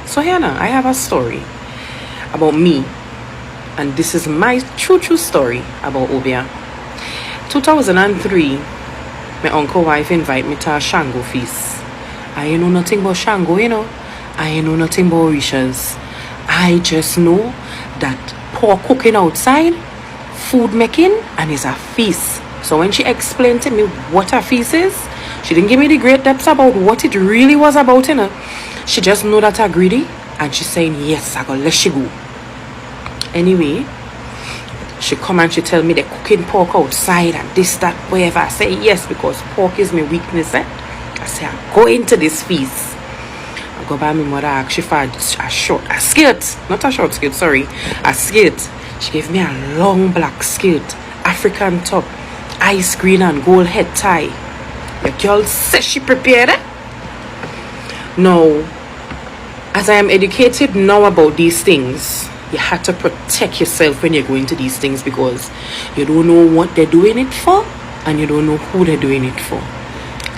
So here now, I have a story about me, and this is my true story about obeah. 2003, my uncle wife invite me to a Shango feast. I ain't know nothing about Shango, I ain't know nothing about Orishas. I just know that pork cooking outside, food making, and it's a feast. So when she explained to me what a feast is, she didn't give me the great depths about what it really was about, She just know that I'm greedy, and she's saying, yes, I go, let she go. Anyway, she come and she tell me they're cooking pork outside and this, that, whatever. I say yes, because pork is my weakness. I say, I go into this feast. I go by my mother, actually for a skirt. Not a short skirt, sorry. A skirt. She gave me a long black skirt, African top, ice green and gold head tie. Your girl says she prepared it. No, as I am educated now about these things, you have to protect yourself when you're going to these things, because you don't know what they're doing it for and you don't know who they're doing it for.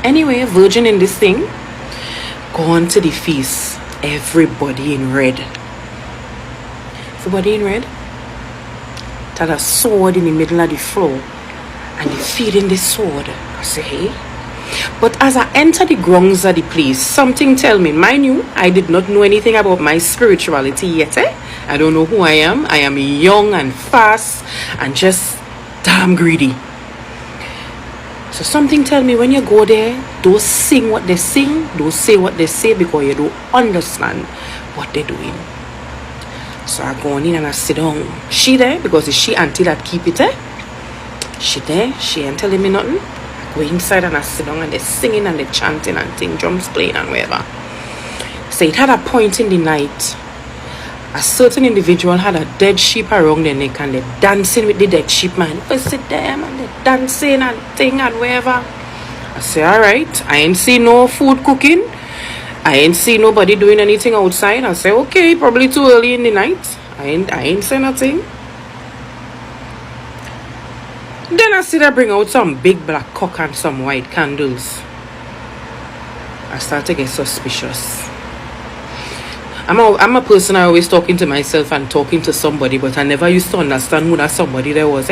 Anyway, virgin in this thing, go on to the feast. Everybody in red. Everybody in red. Had a sword in the middle of the floor, and they feeding the sword. I say, hey. But as I enter the grounds of the place, something tell me, mind you, I did not know anything about my spirituality yet. I don't know who I am. I am young and fast and just damn greedy. So something tell me, when you go there, don't sing what they sing, don't say what they say, because you don't understand what they're doing. So I go on in and I sit down. She there, because it's she auntie that keep it She there, she ain't telling me nothing. I go inside and I sit down, and they're singing and they're chanting and thing, drums playing and whatever. So it had a point in the night, a certain individual had a dead sheep around their neck, and they're dancing with the dead sheep, man. I sit there, and they're dancing and thing and whatever. I say, alright, I ain't see no food cooking. I ain't see nobody doing anything outside. I say, okay, probably too early in the night. I ain't say nothing. Then I see they bring out some big black cock and some white candles. I start to get suspicious. I'm a person, I always talking to myself and talking to somebody, but I never used to understand who that somebody there was,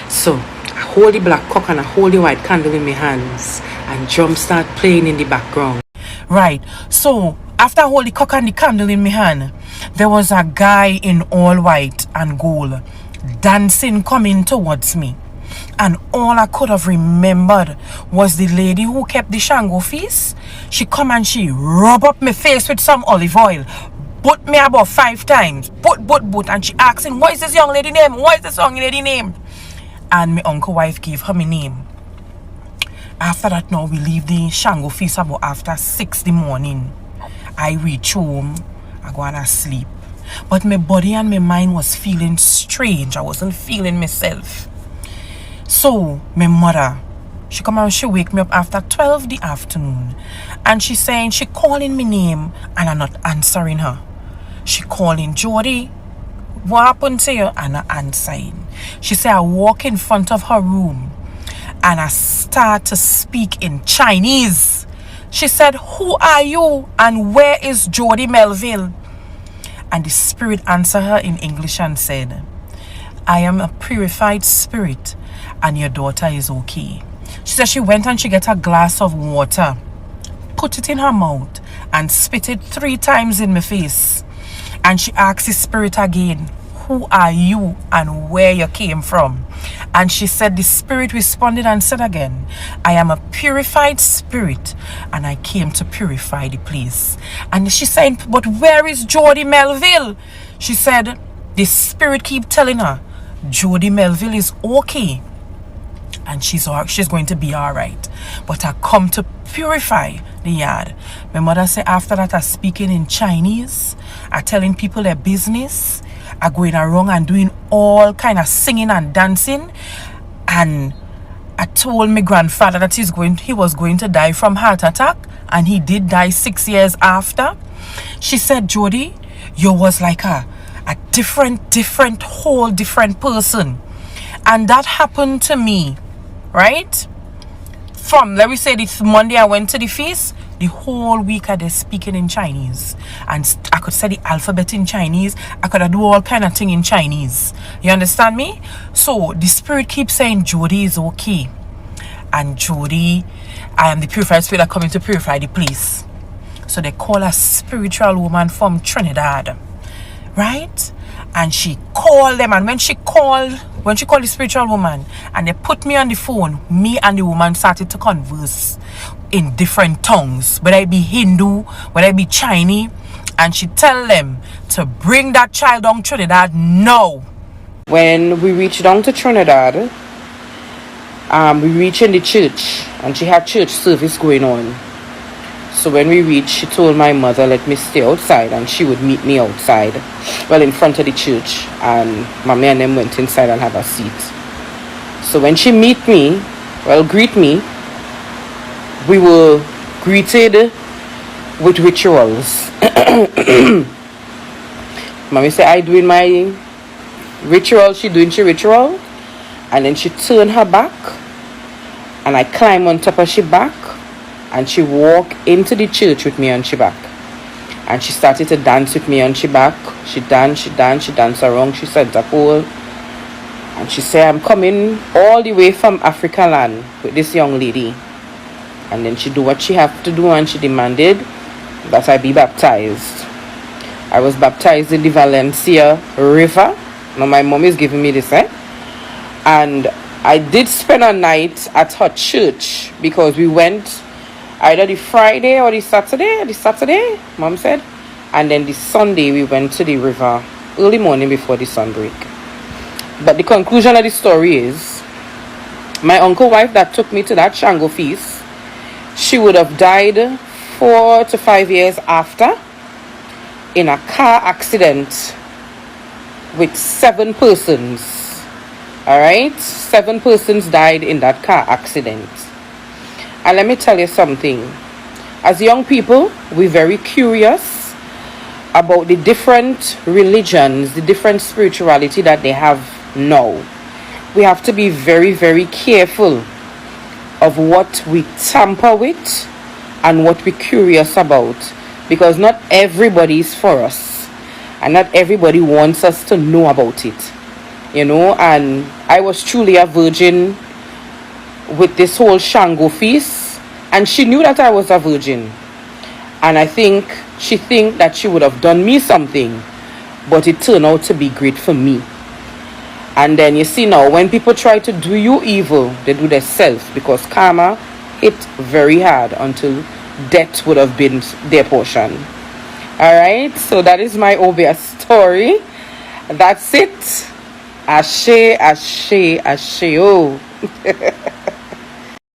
So I hold the black cock and I hold the white candle in my hands, and drums start playing in the background. Right, so after I hold the cock and the candle in my hand, there was a guy in all white and gold dancing coming towards me. And all I could have remembered was the lady who kept the Shango feast. She come and she rub up my face with some olive oil, put me about 5 times, put, and she asking, what is this young lady name? What is this young lady name? And my uncle wife gave her my name. After that, now we leave the Shango feast about after 6 in the morning. I reach home, I go and sleep. But my body and my mind was feeling strange. I wasn't feeling myself. So my mother, she come and she wake me up after 12 the afternoon, and she saying, she calling my name and I'm not answering her. She calling, Jody, what happened to you? And I'm answering. She said, I walk in front of her room and I start to speak in Chinese. She said, who are you and where is Jody Melville? And the spirit answered her in English and said, I am a purified spirit and your daughter is okay. She said she went and she get a glass of water, put it in her mouth and spit it 3 times in my face. And she asked the spirit again, who are you and where you came from? And she said, the spirit responded and said again, I am a purified spirit and I came to purify the place. And she said, but where is Jody Melville? She said, the spirit keep telling her, Jody Melville is okay and she's going to be all right, but I come to purify the yard. My mother said after that I speaking in Chinese, I telling people their business, I going around and doing all kind of singing and dancing, and I told my grandfather that he was going to die from heart attack, and he did die 6 years after. She said, Jody, you was like a whole different person. And that happened to me, right? From, let me say, this Monday I went to the feast. The whole week I was speaking in Chinese. And I could say the alphabet in Chinese. I could do all kind of thing in Chinese. You understand me? So the spirit keeps saying Jody is okay. And Jody, I am the purified spirit that coming to purify the place. So they call a spiritual woman from Trinidad. Right? And she called them, and when she called the spiritual woman and they put me on the phone, me and the woman started to converse in different tongues, whether it be Hindu, whether it be Chinese, and she tell them to bring that child down Trinidad now. When we reached down to Trinidad, we reached in the church, and she had church service going on. So when we reached, she told my mother, let me stay outside, and she would meet me outside, well, in front of the church, and mommy and them went inside and had a seat. So when she greet me, we were greeted with rituals. Mommy said, I doing my ritual, she doing her ritual, and then she turned her back, and I climb on top of she back, and she walked into the church with me on she back. And she started to dance with me on she back. She danced around, she said a pole. And she said, I'm coming all the way from Africa land with this young lady. And then she do what she have to do, and she demanded that I be baptized. I was baptized in the Valencia River. Now my mom is giving me this, And I did spend a night at her church because we went either the Friday or the Saturday, mom said. And then the Sunday we went to the river early morning before the sunbreak. But the conclusion of the story is, my uncle wife that took me to that Shango feast, she would have died 4 to 5 years after in a car accident with 7 persons. Alright? 7 persons died in that car accident. And let me tell you something. As young people, we're very curious about the different religions, the different spirituality that they have now. We have to be very, very careful of what we tamper with and what we're curious about, because not everybody is for us and not everybody wants us to know about it, and I was truly a virgin with this whole Shango feast, and she knew that I was a virgin, and I think she think that she would have done me something, but it turned out to be great for me. And then you see now, when people try to do you evil, they do themselves, because karma hit very hard until death would have been their portion. Alright, so that is my obeah story. That's it. Ashe, ashe, ashe, oh.